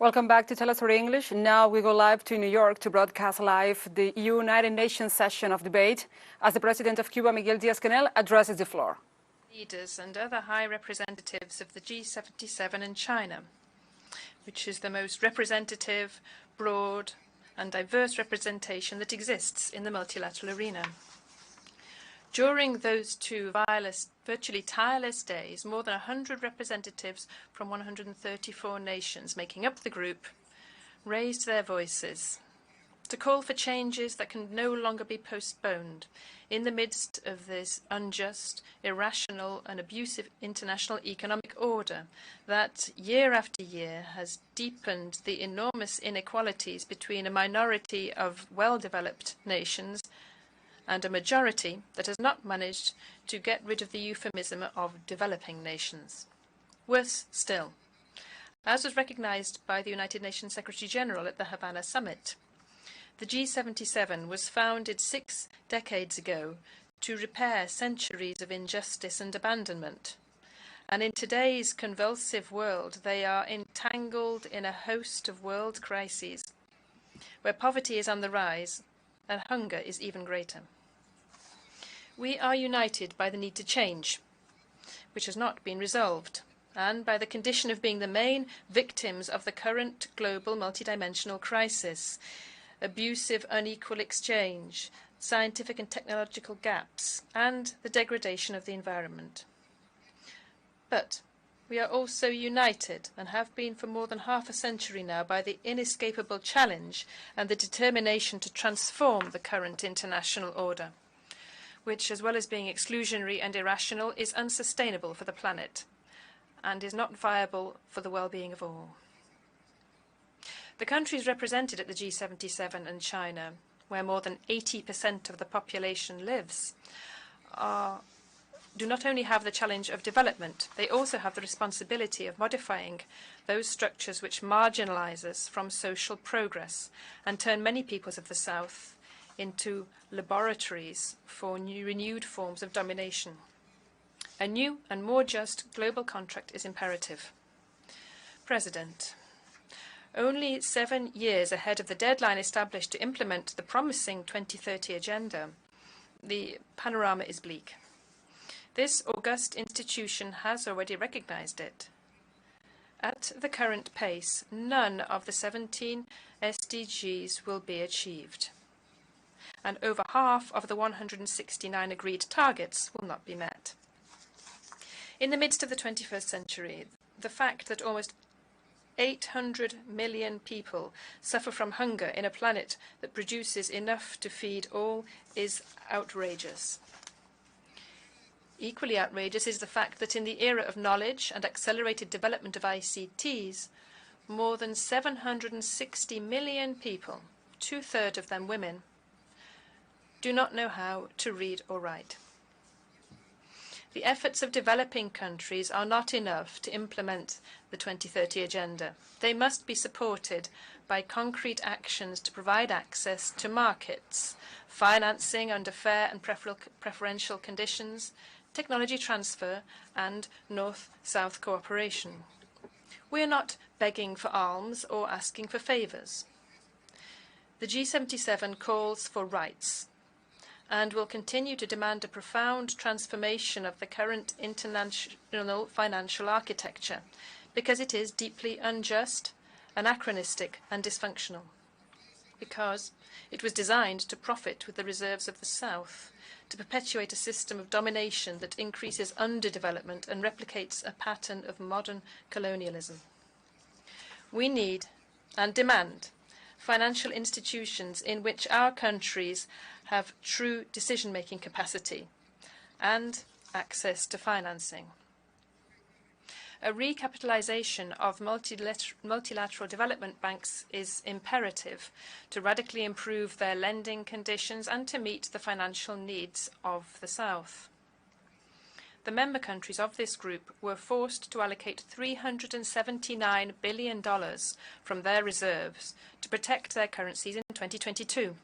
Welcome back to teleSUR English. Now we go live to New York to broadcast live the United Nations session of debate as the President of Cuba, Miguel Diaz-Canel, addresses the floor. Leaders and other high representatives of the G77 and China, which is the most representative, broad and diverse representation that exists in the multilateral arena. During those two virtually tireless days, more than 100 representatives from 134 nations making up the group raised their voices to call for changes that can no longer be postponed in the midst of this unjust, irrational and abusive international economic order that year after year has deepened the enormous inequalities between a minority of well-developed nations and a majority that has not managed to get rid of the euphemism of developing nations. Worse still, as was recognized by the United Nations Secretary-General at the Havana Summit, the G77 was founded 6 decades ago to repair centuries of injustice and abandonment. And in today's convulsive world, they are entangled in a host of world crises, where poverty is on the rise and hunger is even greater. We are united by the need to change, which has not been resolved, and by the condition of being the main victims of the current global multidimensional crisis, abusive unequal exchange, scientific and technological gaps, and the degradation of the environment. But we are also united, and have been for more than half a century now, by the inescapable challenge and the determination to transform the current international order, which, as well as being exclusionary and irrational, is unsustainable for the planet and is not viable for the well-being of all. The countries represented at the G77 and China, where more than 80% of the population lives, do not only have the challenge of development, they also have the responsibility of modifying those structures which marginalize us from social progress and turn many peoples of the South into laboratories for renewed forms of domination. A new and more just global contract is imperative. President, only 7 years ahead of the deadline established to implement the promising 2030 agenda, the panorama is bleak. This august institution has already recognized it. At the current pace, none of the 17 SDGs will be achieved, and over half of the 169 agreed targets will not be met. In the midst of the 21st century, the fact that almost 800 million people suffer from hunger in a planet that produces enough to feed all is outrageous. Equally outrageous is the fact that in the era of knowledge and accelerated development of ICTs, more than 760 million people, 2/3 of them women, do not know how to read or write. The efforts of developing countries are not enough to implement the 2030 agenda. They must be supported by concrete actions to provide access to markets, financing under fair and preferential conditions, technology transfer, and North-South cooperation. We are not begging for alms or asking for favors. The G77 calls for rights and will continue to demand a profound transformation of the current international financial architecture, because it is deeply unjust, anachronistic and dysfunctional, because it was designed to profit with the reserves of the South, to perpetuate a system of domination that increases underdevelopment and replicates a pattern of modern colonialism. We need and demand financial institutions in which our countries have true decision-making capacity and access to financing. A recapitalization of multilateral development banks is imperative to radically improve their lending conditions and to meet the financial needs of the South. The member countries of this group were forced to allocate $379 billion from their reserves to protect their currencies in 2022,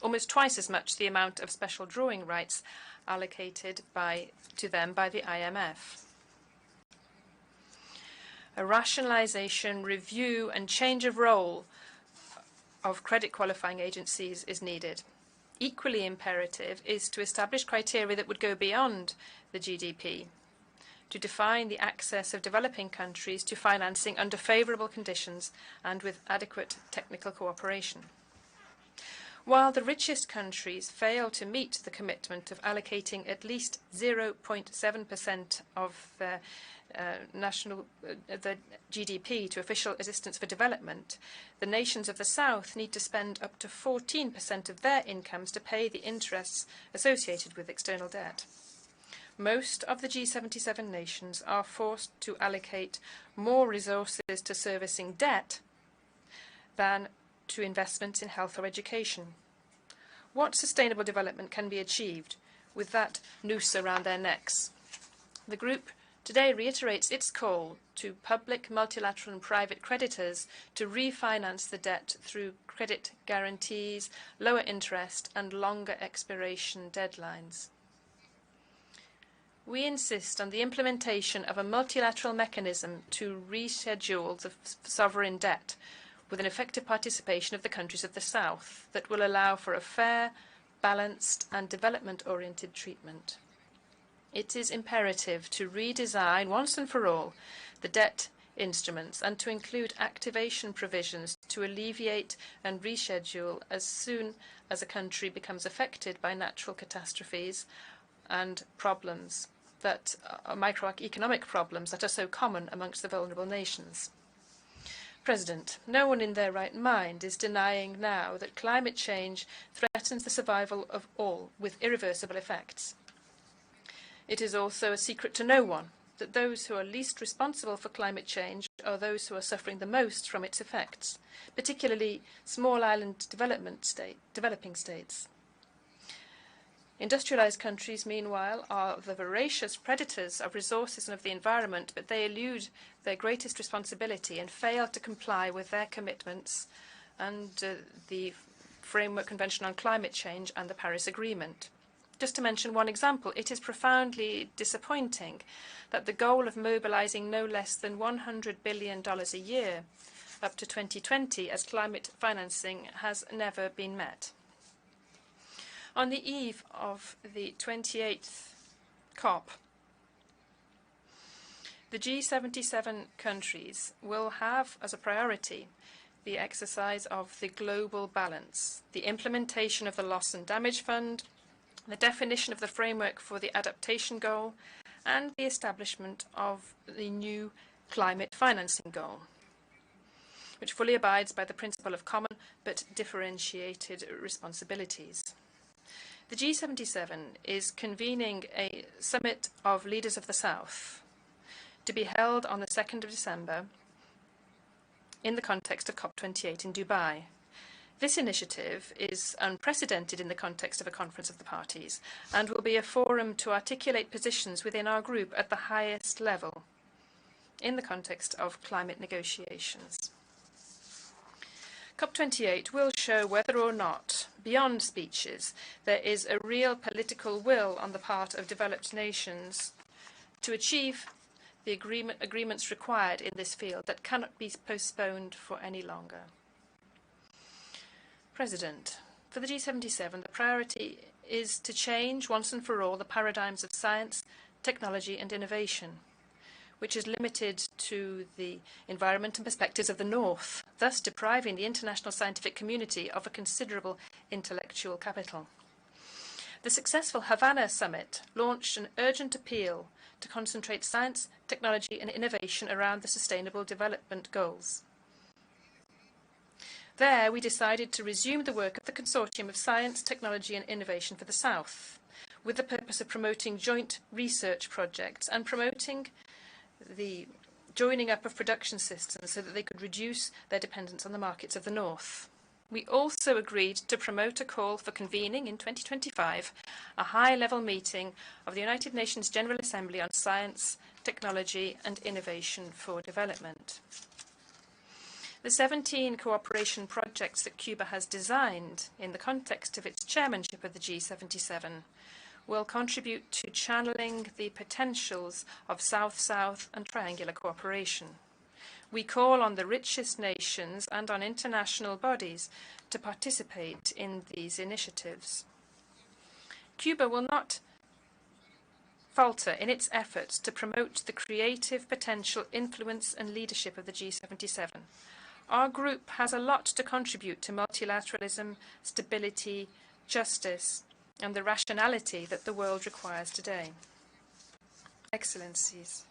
almost twice as much the amount of special drawing rights allocated to them by the IMF. A rationalization, review, and change of role of credit qualifying agencies is needed. Equally imperative is to establish criteria that would go beyond the GDP, to define the access of developing countries to financing under favorable conditions and with adequate technical cooperation. While the richest countries fail to meet the commitment of allocating at least 0.7% of their the GDP to official assistance for development, the nations of the South need to spend up to 14% of their incomes to pay the interests associated with external debt. Most of the G77 nations are forced to allocate more resources to servicing debt than to investments in health or education. What sustainable development can be achieved with that noose around their necks? The group today reiterates its call to public, multilateral and private creditors to refinance the debt through credit guarantees, lower interest and longer expiration deadlines. We insist on the implementation of a multilateral mechanism to reschedule the sovereign debt with an effective participation of the countries of the South that will allow for a fair, balanced and development-oriented treatment. It is imperative to redesign once and for all the debt instruments and to include activation provisions to alleviate and reschedule as soon as a country becomes affected by natural catastrophes and problems that are microeconomic problems that are so common amongst the vulnerable nations. President, no one in their right mind is denying now that climate change threatens the survival of all with irreversible effects. It is also a secret to no one that those who are least responsible for climate change are those who are suffering the most from its effects, particularly small island developing states. Industrialized countries, meanwhile, are the voracious predators of resources and of the environment, but they elude their greatest responsibility and fail to comply with their commitments and the Framework Convention on Climate Change and the Paris Agreement. Just to mention one example, it is profoundly disappointing that the goal of mobilizing no less than $100 billion a year up to 2020 as climate financing has never been met. On the eve of the 28th COP, the G77 countries will have as a priority the exercise of the global balance, the implementation of the Loss and Damage Fund, the definition of the framework for the adaptation goal, and the establishment of the new climate financing goal, which fully abides by the principle of common but differentiated responsibilities. The G77 is convening a summit of leaders of the South to be held on the 2nd of December in the context of COP28 in Dubai. This initiative is unprecedented in the context of a conference of the parties and will be a forum to articulate positions within our group at the highest level in the context of climate negotiations. COP28 will show whether or not, beyond speeches, there is a real political will on the part of developed nations to achieve the agreements required in this field that cannot be postponed for any longer. President, for the G77, the priority is to change once and for all the paradigms of science, technology and innovation, which is limited to the environment and perspectives of the North, thus depriving the international scientific community of a considerable intellectual capital. The successful Havana summit launched an urgent appeal to concentrate science, technology and innovation around the Sustainable Development Goals. There, we decided to resume the work of the Consortium of Science, Technology and Innovation for the South, with the purpose of promoting joint research projects and promoting the joining up of production systems so that they could reduce their dependence on the markets of the North. We also agreed to promote a call for convening in 2025 a high-level meeting of the United Nations General Assembly on Science, Technology and Innovation for Development. The 17 cooperation projects that Cuba has designed in the context of its chairmanship of the G77 will contribute to channeling the potentials of South-South and triangular cooperation. We call on the richest nations and on international bodies to participate in these initiatives. Cuba will not falter in its efforts to promote the creative potential, influence and leadership of the G77. Our group has a lot to contribute to multilateralism, stability, justice, and the rationality that the world requires today. Excellencies,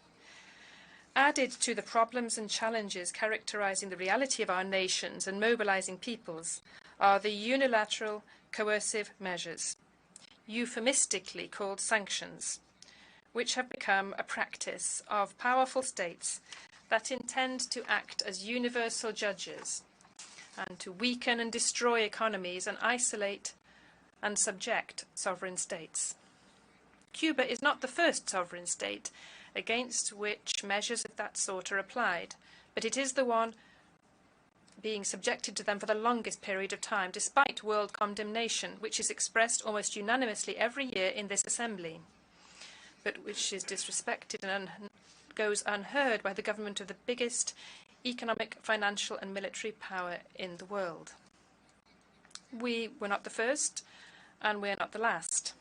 added to the problems and challenges characterizing the reality of our nations and mobilizing peoples are the unilateral coercive measures, euphemistically called sanctions, which have become a practice of powerful states that intend to act as universal judges and to weaken and destroy economies and isolate and subject sovereign states. Cuba is not the first sovereign state against which measures of that sort are applied, but it is the one being subjected to them for the longest period of time, despite world condemnation, which is expressed almost unanimously every year in this Assembly, but which is disrespected and goes unheard by the government of the biggest economic, financial and military power in the world. We were not the first, and we are not the last.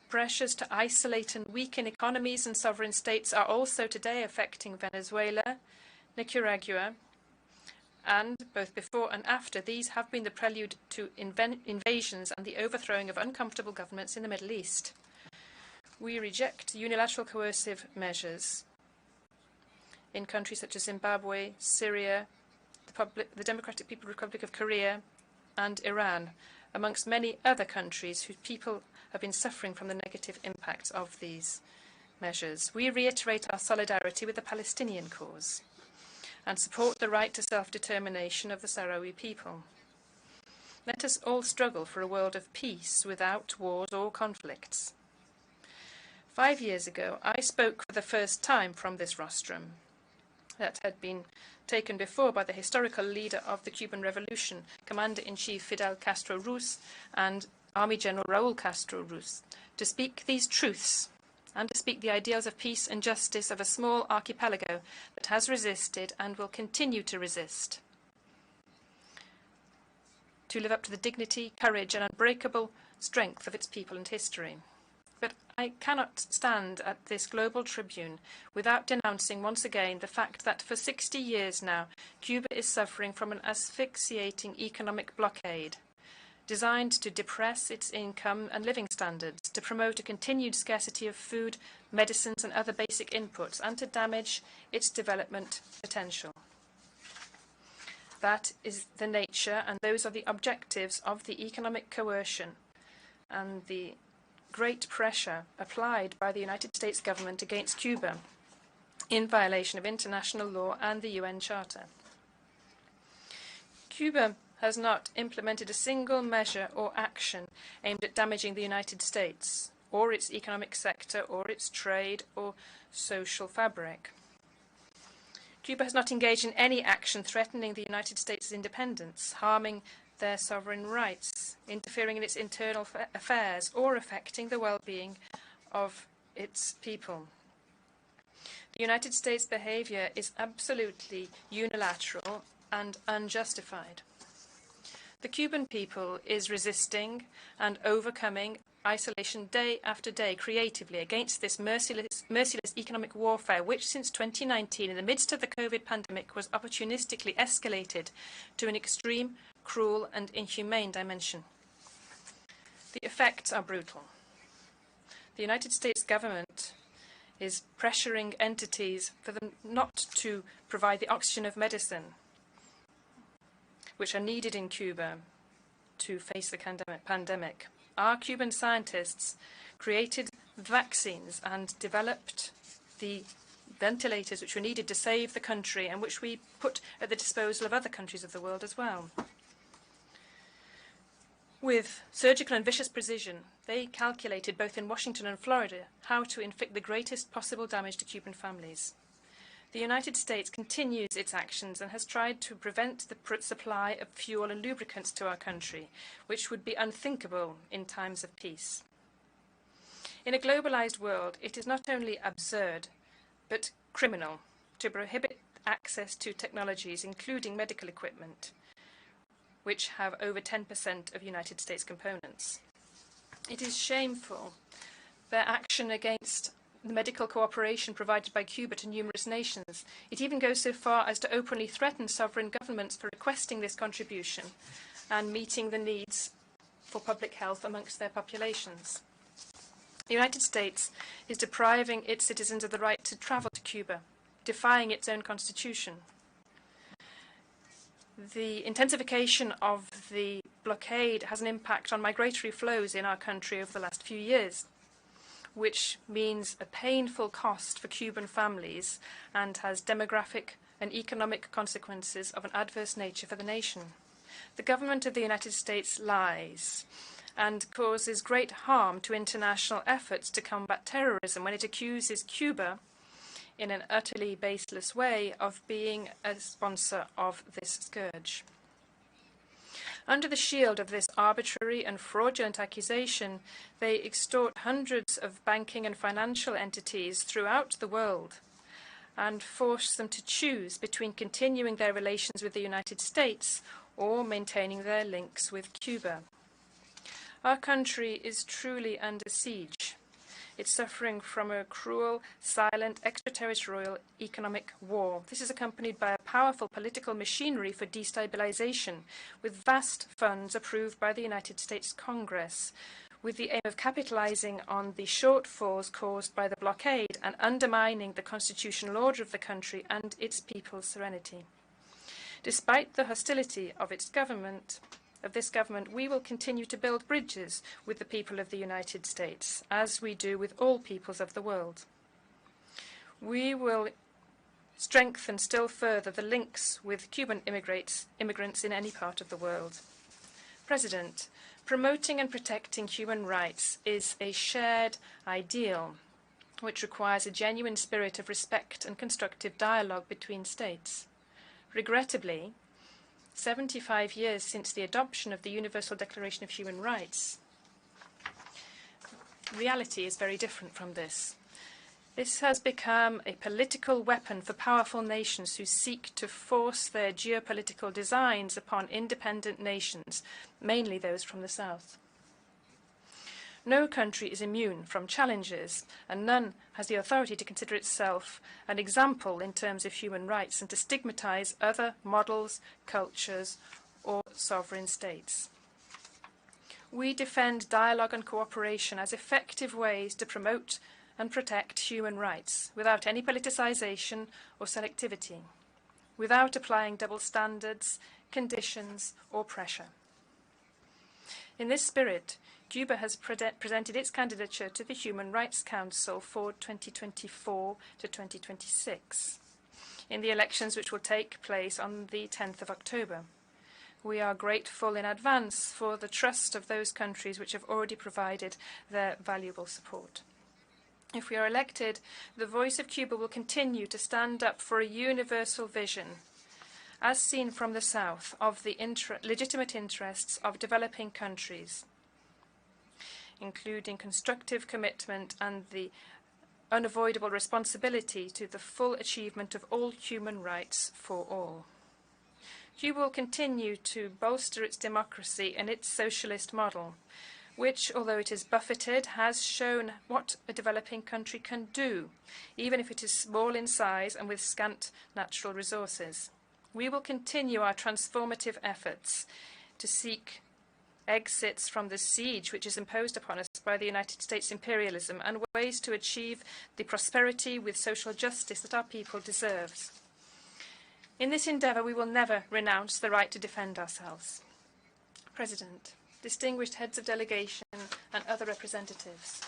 Pressures to isolate and weaken economies and sovereign states are also today affecting Venezuela, Nicaragua, and both before and after these have been the prelude to invasions and the overthrowing of uncomfortable governments in the Middle East. We reject unilateral coercive measures in countries such as Zimbabwe, Syria, the Democratic People's Republic of Korea, and Iran, amongst many other countries whose people have been suffering from the negative impacts of these measures. We reiterate our solidarity with the Palestinian cause and support the right to self-determination of the Sahrawi people. Let us all struggle for a world of peace without wars or conflicts. 5 years ago, I spoke for the first time from this rostrum that had been taken before by the historical leader of the Cuban Revolution, Commander-in-Chief Fidel Castro Ruz and Army General Raúl Castro Ruz, to speak these truths and to speak the ideals of peace and justice of a small archipelago that has resisted and will continue to resist, to live up to the dignity, courage and unbreakable strength of its people and history. But I cannot stand at this global tribune without denouncing once again the fact that for 60 years now, Cuba is suffering from an asphyxiating economic blockade designed to depress its income and living standards, to promote a continued scarcity of food, medicines and other basic inputs, and to damage its development potential. That is the nature and those are the objectives of the economic coercion and the great pressure applied by the United States government against Cuba in violation of international law and the UN Charter. Cuba has not implemented a single measure or action aimed at damaging the United States, or its economic sector, or its trade, or social fabric. Cuba has not engaged in any action threatening the United States' independence, harming their sovereign rights, interfering in its internal affairs, or affecting the well-being of its people. The United States' behavior is absolutely unilateral and unjustified. The Cuban people is resisting and overcoming isolation day after day creatively against this merciless economic warfare, which since 2019, in the midst of the COVID pandemic, was opportunistically escalated to an extreme, cruel and inhumane dimension. The effects are brutal. The United States government is pressuring entities for them not to provide the oxygen of medicine which are needed in Cuba to face the pandemic. Our Cuban scientists created vaccines and developed the ventilators which were needed to save the country and which we put at the disposal of other countries of the world as well. With surgical and vicious precision, they calculated, both in Washington and Florida, how to inflict the greatest possible damage to Cuban families. The United States continues its actions and has tried to prevent the supply of fuel and lubricants to our country, which would be unthinkable in times of peace. In a globalized world, it is not only absurd, but criminal to prohibit access to technologies, including medical equipment, which have over 10% of United States components. It is shameful their action against the medical cooperation provided by Cuba to numerous nations. It even goes so far as to openly threaten sovereign governments for requesting this contribution and meeting the needs for public health amongst their populations. The United States is depriving its citizens of the right to travel to Cuba, defying its own constitution. The intensification of the blockade has an impact on migratory flows in our country over the last few years, which means a painful cost for Cuban families and has demographic and economic consequences of an adverse nature for the nation. The government of the United States lies and causes great harm to international efforts to combat terrorism when it accuses Cuba, in an utterly baseless way, of being a sponsor of this scourge. Under the shield of this arbitrary and fraudulent accusation, they extort hundreds of banking and financial entities throughout the world and force them to choose between continuing their relations with the United States or maintaining their links with Cuba. Our country is truly under siege. It's suffering from a cruel, silent, extraterritorial economic war. This is accompanied by a powerful political machinery for destabilization, with vast funds approved by the United States Congress, with the aim of capitalizing on the shortfalls caused by the blockade and undermining the constitutional order of the country and its people's serenity. Despite the hostility of this government, we will continue to build bridges with the people of the United States, as we do with all peoples of the world. We will strengthen still further the links with Cuban immigrants in any part of the world. President, promoting and protecting human rights is a shared ideal, which requires a genuine spirit of respect and constructive dialogue between states. Regrettably, 75 years since the adoption of the Universal Declaration of Human Rights, reality is very different from this. This has become a political weapon for powerful nations who seek to force their geopolitical designs upon independent nations, mainly those from the South. No country is immune from challenges, and none has the authority to consider itself an example in terms of human rights and to stigmatize other models, cultures, or sovereign states. We defend dialogue and cooperation as effective ways to promote and protect human rights without any politicization or selectivity, without applying double standards, conditions, or pressure. In this spirit, Cuba has presented its candidature to the Human Rights Council for 2024 to 2026 in the elections which will take place on the 10th of October. We are grateful in advance for the trust of those countries which have already provided their valuable support. If we are elected, the voice of Cuba will continue to stand up for a universal vision, as seen from the South, of the legitimate interests of developing countries, including constructive commitment and the unavoidable responsibility to the full achievement of all human rights for all. Cuba will continue to bolster its democracy and its socialist model, which, although it is buffeted, has shown what a developing country can do, even if it is small in size and with scant natural resources. We will continue our transformative efforts to seek exits from the siege which is imposed upon us by the United States imperialism and ways to achieve the prosperity with social justice that our people deserves. In this endeavour, we will never renounce the right to defend ourselves. President, distinguished heads of delegation and other representatives,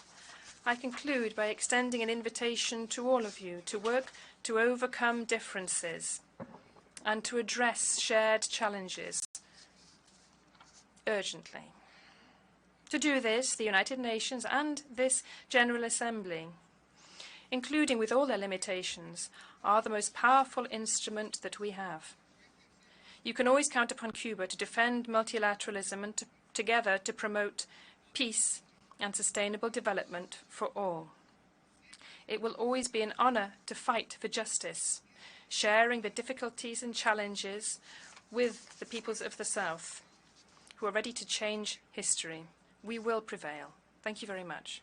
I conclude by extending an invitation to all of you to work to overcome differences and to address shared challenges urgently. To do this, the United Nations and this General Assembly, including with all their limitations, are the most powerful instrument that we have. You can always count upon Cuba to defend multilateralism and together to promote peace and sustainable development for all. It will always be an honor to fight for justice, sharing the difficulties and challenges with the peoples of the South, who are ready to change history. We will prevail. Thank you very much.